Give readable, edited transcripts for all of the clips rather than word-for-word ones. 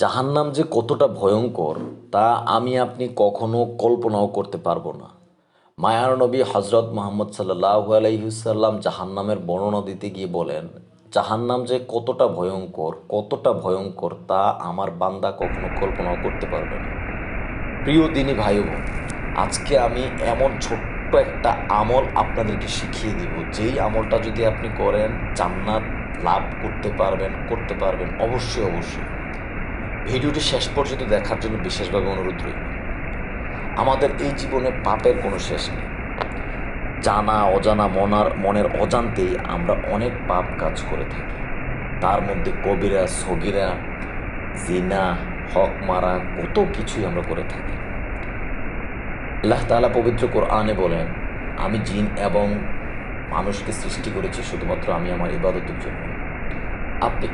জাহান্নাম যে কতটা ভয়ঙ্কর তা আমি আপনি কখনো কল্পনাও করতে পারবো না। মায়ার নবী হজরত মোহাম্মদ সাল্লাল্লাহু আলাইহিসাল্লাম জাহান্নামের বর্ণনা দিতে গিয়ে বলেন, জাহান্নাম যে কতটা ভয়ঙ্কর তা আমার বান্দা কখনো কল্পনাও করতে পারবে না। প্রিয় দিনী ভাই বোন, আজকে আমি এমন ছোট্ট একটা আমল আপনাদেরকে শিখিয়ে দিব, যেই আমলটা যদি আপনি করেন জান্নাত লাভ করতে পারবেন অবশ্যই অবশ্যই। ভিডিওটি শেষ পর্যন্ত দেখার জন্য বিশেষভাবে অনুরোধ রইল। আমাদের এই জীবনে পাপের কোনো শেষ নেই। জানা অজানা মনের অজান্তেই আমরা অনেক পাপ কাজ করে থাকি। তার মধ্যে কবিরা সগিরা, জিনা, হক মারা, কত কিছুই আমরা করে থাকি। আল্লাহ তাআলা পবিত্র কোরআনে বলেন, আমি জিন এবং মানুষকে সৃষ্টি করেছি শুধুমাত্র আমি আমার ইবাদতের জন্য। আপনি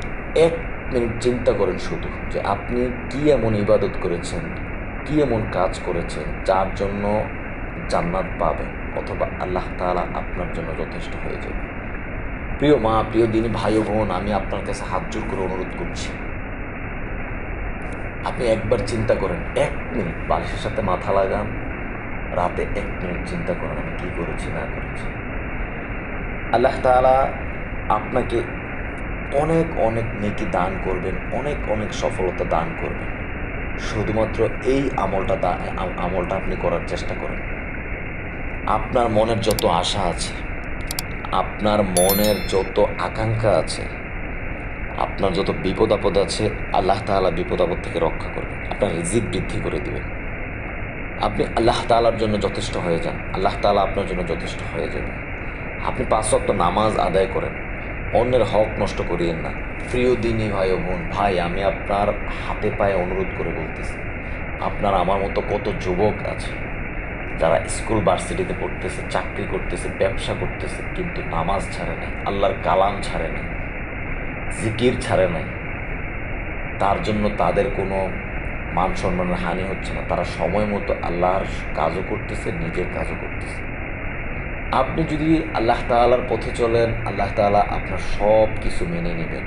1 মিনিট চিন্তা করেন শুধু, যে আপনি কি এমন ইবাদত করেছেন, কি এমন কাজ করেছেন যার জন্য জান্নাত পাবেন, অথবা আল্লাহ তাআলা আপনার জন্য যথেষ্ট হয়ে যাবে। প্রিয় মা, প্রিয় দিনী ভাই ও বোন, আমি আপনার কাছে হাত জোর করে অনুরোধ করছি, আপনি একবার চিন্তা করেন, 1 মিনিট বালিশের সাথে মাথা লাগান, রাতে 1 মিনিট চিন্তা করেন আমি কি করেছি না করেছি। আল্লাহ তাআলা আপনাকে অনেক অনেক নেকি দান করবেন, অনেক অনেক সফলতা দান করবেন। শুধুমাত্র এই আমলটা আপনি করার চেষ্টা করেন। আপনার মনের যত আশা আছে, আপনার মনের যত আকাঙ্ক্ষা আছে, আপনার যত বিপদ আপদ আছে, আল্লাহ তাআলা বিপদ আপদ থেকে রক্ষা করবেন, আপনার রিজিক বৃদ্ধি করে দিবেন। আপনি আল্লাহ তাআলার জন্য যথেষ্ট হয়ে যান, আল্লাহ তাআলা আপনার জন্য যথেষ্ট হয়ে যাবে। আপনি 5 ওয়াক্ত নামাজ আদায় করেন, অন্যের হক নষ্ট করিয়েন না। প্রিয় দিনী ভাই ও বোন, ভাই আমি আপনার হাতে পায়ে অনুরোধ করে বলতেছি, আপনার আমার মতো কত যুবক আছে যারা স্কুল ভার্সিটিতে পড়তেছে, চাকরি করতেছে, ব্যবসা করতেছে, কিন্তু নামাজ ছাড়ে নাই, আল্লাহর কালাম ছাড়ে নাই, জিকির ছাড়ে নাই। তার জন্য তাদের কোনো মান সম্মানের হানি হচ্ছে না, তারা সময় মতো আল্লাহর কাজও করতেছে, নিজের কাজও করতেছে। আপনি যদি আল্লাহ তাআলার পথে চলেন, আল্লাহ তাআলা আপনার সব কিছু মেনে নেবেন।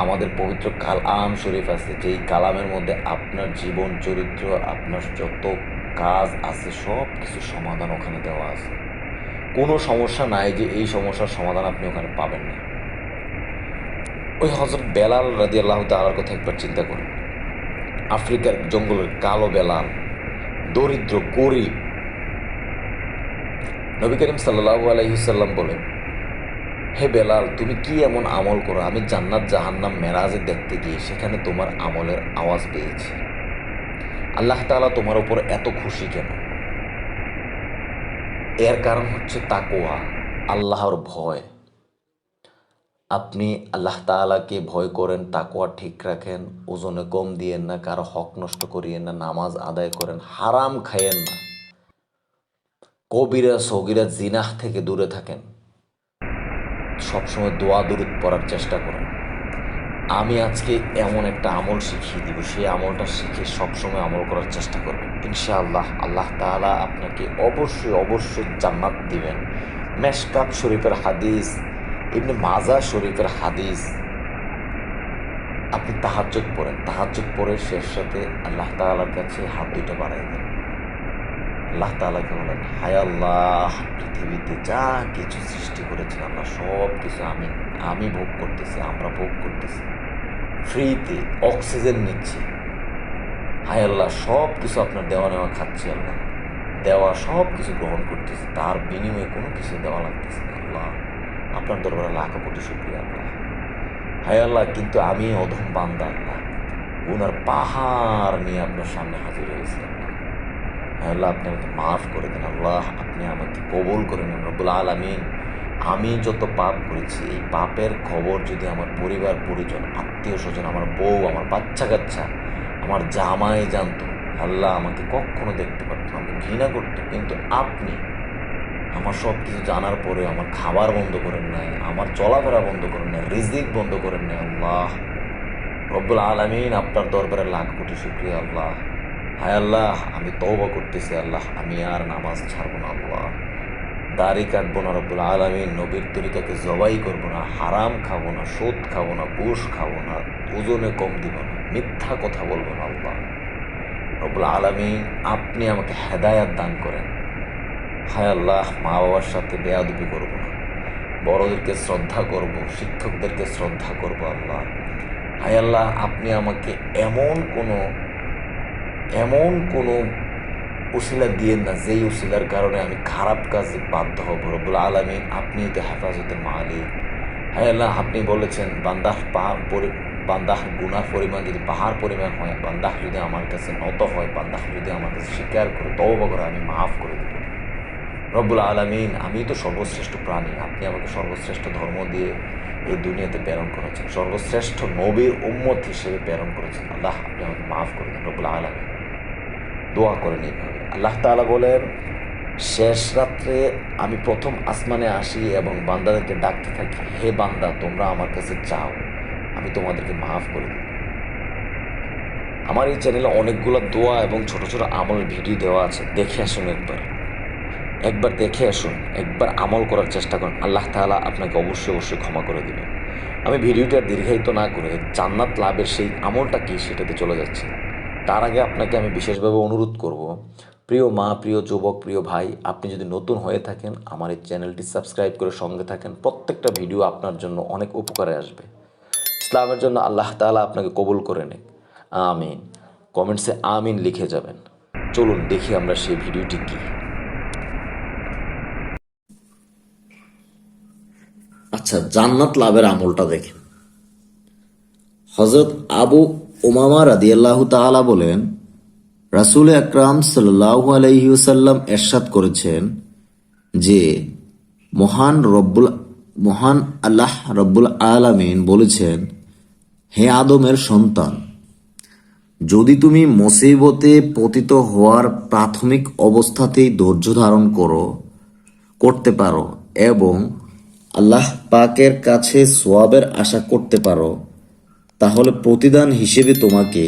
আমাদের পবিত্র কালাম শরীফ আছে, যেই কালামের মধ্যে আপনার জীবন চরিত্র, আপনার যত কাজ আছে, সব কিছু সমাধান ওখানে দেওয়া আছে। কোনো সমস্যা নাই যে এই সমস্যার সমাধান আপনি ওখানে পাবেন না। ওই হযরত বেলাল রাদিয়াল্লাহু তাআলার কথা একবার চিন্তা করুন। আফ্রিকার জঙ্গলের কালো বেলাল, দরিদ্র গরিব। নবী করিম সাল্লাল্লাহু আলাইহি ওয়াসাল্লাম বলেন, হে বেলাল, তুমি কি এমন আমল করো, আমি জান্নাত জাহান্নাম মেরাজে দেখতে গিয়ে সেখানে তোমার আমলের আওয়াজ পেয়েছি। আল্লাহ তাআলা তোমার উপর এত খুশি কেন? এর কারণ হচ্ছে তাকওয়া, আল্লাহর ভয়। আপনি আল্লাহ তাআলাকে ভয় করেন, তাকওয়া ঠিক রাখেন, ওজনে কম দিয়েন না, কারো হক নষ্ট করিয়েন না, নামাজ আদায় করেন, হারাম খাইয়েন না, কবিরা সগিরা জিনাহ থেকে দূরে থাকেন, সবসময় দোয়া দরুদ পড়ার চেষ্টা করেন। আমি আজকে এমন একটা আমল শিখিয়ে দিব, সেই আমলটা শিখে সবসময় আমল করার চেষ্টা করবেন। ইনশাআল্লাহ আল্লাহ তাআলা আপনাকে অবশ্যই অবশ্যই জান্নাত দিবেন। মেশকাত শরীফের হাদিস, ইবনে মাজা শরীফের হাদিস। আপনি তাহাজ্জুদ পড়েন, তাহাজ্জুদ পড়ে শেষ সাথে আল্লাহ তাআলার কাছে হাত দুইটা বাড়াই দেন। আল্লাহ তাআলাকে বলেন, হায় আল্লাহ, পৃথিবীতে যা কিছু সৃষ্টি করেছেন আল্লাহ, সব কিছু আমি ভোগ করতেছি, আমরা ভোগ করতেছি, ফ্রিতে অক্সিজেন নিচ্ছি। হায় আল্লাহ, সব কিছু আপনার দেওয়া নেওয়া খাচ্ছি, আল্লাহ দেওয়া সব কিছু গ্রহণ করতেছি, তার বিনিময়ে কোনো কিছু দেওয়া লাগতেছে না। আল্লাহ আপনার দরবারে লাখ কোটি শুকরিয়া আল্লাহ। হায় আল্লাহ, কিন্তু আমি অধম বান্দা আল্লাহ, গুনার পাহাড় নিয়ে আপনার সামনে হাজির হয়েছি আল্লাহ। হায় আল্লাহ, আপনি আমাকে মাফ করে দেন আল্লাহ, আপনি আমাকে কবুল করে নেন রব্বুল আলামিন। আমি যত পাপ করেছি, এই পাপের খবর যদি আমার পরিবার পরিজন, আত্মীয় স্বজন, আমার বউ, আমার বাচ্চা কাচ্চা, আমার জামাই জানতো, আল্লাহ আমাকে কখনো দেখতে পারতো, আমি ঘৃণা করতো, কিন্তু আপনি আমার সব কিছু জানার পরে আমার খাবার বন্ধ করেন নাই, আমার চলাফেরা বন্ধ করেন নাই, রিজিক বন্ধ করেন নাই আল্লাহ। রব্বুল আলামিন, আপনার দরবারে লাখ কোটি শুকরিয়া আল্লাহ। হায় আল্লাহ, আমি তওবা করতেছি আল্লাহ, আমি আর নামাজ ছাড়বো না আল্লাহ, দাড়ি কাটবো না রব্বুল আলামিন, নবীর তরিকাকে জবাই করবো না, হারাম খাবো না, সুদ খাবো না, ঘুষ খাবো না, ওজনে কম দিব না। মিথ্যা কথা বলবো না আল্লাহ রব্বুল আলামিন, আপনি আমাকে হেদায়াত দান করেন। হায় আল্লাহ, মা বাবার সাথে বেয়াদবি করবো না, বড়দেরকে শ্রদ্ধা করব, শিক্ষকদেরকে শ্রদ্ধা করব আল্লাহ। হায় আল্লাহ, আপনি আমাকে এমন কোনো উসিলা দিয়েন না যেই উসিলার কারণে আমি খারাপ কাজে বাধ্য হব। রব্বুল আলামিন, আপনি তো হেফাজতের মালিক। হায় আল্লাহ, আপনি বলেছেন বান্দাহ গুনার পরিমাণ যদি পাহাড় পরিমাণ হয়, বান্দাহ যদি আমার কাছে নত হয়, বান্দাহ যদি আমার কাছে স্বীকার করে তওবা করে, আমি মাফ করে দেব। রব্বুল আলামিন, আমি তো সর্বশ্রেষ্ঠ প্রাণী, আপনি আমাকে সর্বশ্রেষ্ঠ ধর্ম দিয়ে এই দুনিয়াতে প্রেরণ করেছেন, সর্বশ্রেষ্ঠ নবীর উম্মত হিসেবে প্রেরণ করেছেন। আল্লাহ, আপনি আমাকে মাফ করে দেন রব্বুল আলামিন। দোয়া করেন এইভাবে। আল্লাহ তাআলা বলেন, শেষ রাত্রে আমি প্রথম আসমানে আসি এবং বান্দাদেরকে ডাকতে থাকি, হে বান্দা, তোমরা আমার কাছে চাও, আমি তোমাদেরকে মাফ করে দেব। আমার এই চ্যানেলে অনেকগুলো দোয়া এবং ছোট ছোট আমলের ভিডিও দেওয়া আছে, দেখে আসুন একবার দেখে আসুন, একবার আমল করার চেষ্টা করুন। আল্লাহ তাআলা আপনাকে অবশ্যই ক্ষমা করে দেবেন। আমি ভিডিওটা দীর্ঘায়িত না করে জান্নাত লাভের সেই আমলটা কি সেটাতে চলে যাচ্ছি। তার আগে আপনাকে আমি বিশেষভাবে অনুরোধ করব, প্রিয় মা, প্রিয় যুবক, প্রিয় ভাই, আপনি যদি নতুন হয়ে থাকেন আমার এই চ্যানেলটি সাবস্ক্রাইব করে সঙ্গে থাকেন। প্রত্যেকটা ভিডিও আপনার জন্য অনেক উপকারে আসবে। ইসলামের জন্য আল্লাহ তাআলা আপনাকে কবুল করে নেক। আমিন। কমেন্টসে আমিন লিখে যাবেন। চলুন দেখি আমরা সেই ভিডিওটি কি। আচ্ছা, জান্নাত লাভের আমলটা দেখেন। হযরত আবু উমামা রাদিয়াল্লাহু তাআলা বলেন, রাসূল আকরাম সাল্লাল্লাহু আলাইহি ওয়াসাল্লাম ইরশাদ করেছেন যে মহান আল্লাহ রব্বুল আলামিন বলেছেন, হে আদমের সন্তান, যদি তুমি মুসিবতে পতিত হওয়ার প্রাথমিক অবস্থাতেই ধৈর্য ধারণ করতে পারো এবং আল্লাহ পাকের কাছে সওয়াবের আশা করতে পারো, তাহলে প্রতিদান হিসেবে তোমাকে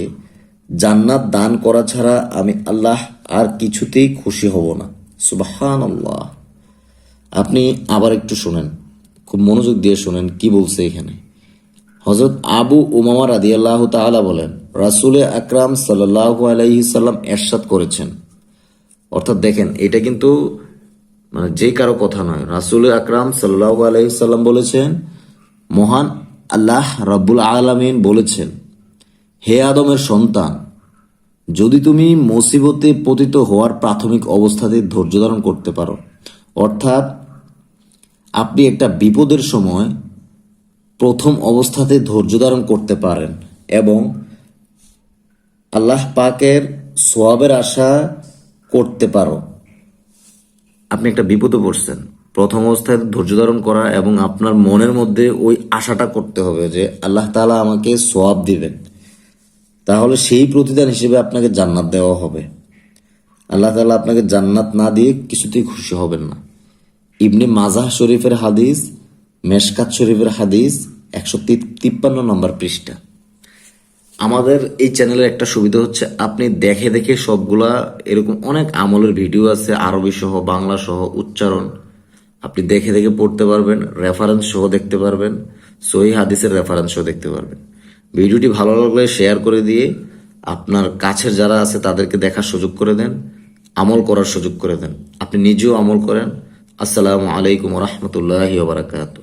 জান্নাত দান করা ছাড়া আমি আল্লাহ আর কিছুতেই খুশি হব না। সুবহানাল্লাহ। আপনি আবার একটু শুনেন, খুব মনোযোগ দিয়ে শুনেন কি বলছে এখানে। হযরত আবু উমামা রাদিয়াল্লাহু তাআলা বলেন, রাসূল আকরাম সাল্লাল্লাহু আলাইহি সাল্লাম ইরশাদ করেছেন। অর্থাৎ দেখেন, এটা কিন্তু মানে যে কারো কথা নয়, রাসূল আকরাম সাল্লাল্লাহু আলাইহি সাল্লাম বলেছেন, মহান আল্লাহ রাব্বুল আলামিন বলেছেন, হে আদমের সন্তান, যদি তুমি মুসিবতে পতিত হওয়ার প্রাথমিক অবস্থাতে ধৈর্য ধারণ করতে পারো, অর্থাৎ আপনি একটা বিপদের সময় প্রথম অবস্থাতে ধৈর্য ধারণ করতে পারেন এবং আল্লাহ পাকের সওয়াবের আশা করতে পারো। আপনি একটা বিপদে পড়ছেন, প্রথম অবস্থায় ধৈর্য ধারণ করা এবং আপনার মনের মধ্যে ওই আশাটা করতে হবে যে আল্লাহ তাআলা আমাকে সওয়াব দিবেন, তাহলে সেই প্রতিদান হিসেবে আপনাকে জান্নাত দেওয়া হবে। আল্লাহ তাআলা আপনাকে জান্নাত না দিয়ে কিছুতেই খুশি হবেন না। ইবনে মাজাহ শরীফের হাদিস, মেশকাত শরীফের হাদিস, 153 নম্বর পৃষ্ঠা। আমাদের এই চ্যানেলের একটা সুবিধা হচ্ছে, আপনি দেখে দেখে সবগুলা এরকম অনেক আমলের ভিডিও আছে, আরবি সহ, বাংলা সহ, উচ্চারণ আপনি দেখে দেখে পড়তে পারবেন, রেফারেন্স সহ দেখতে পারবেন, সহিহ হাদিসের রেফারেন্স সহ দেখতে পারবেন। ভিডিওটি ভালো লাগলে শেয়ার করে দিয়ে আপনার কাছের যারা আছে তাদেরকে দেখার সুযোগ করে দেন, আমল করার সুযোগ করে দেন। আপনি নিজেও আমল করেন। আসসালামু আলাইকুম ওয়া রাহমাতুল্লাহি ওয়া বারাকাতুহু।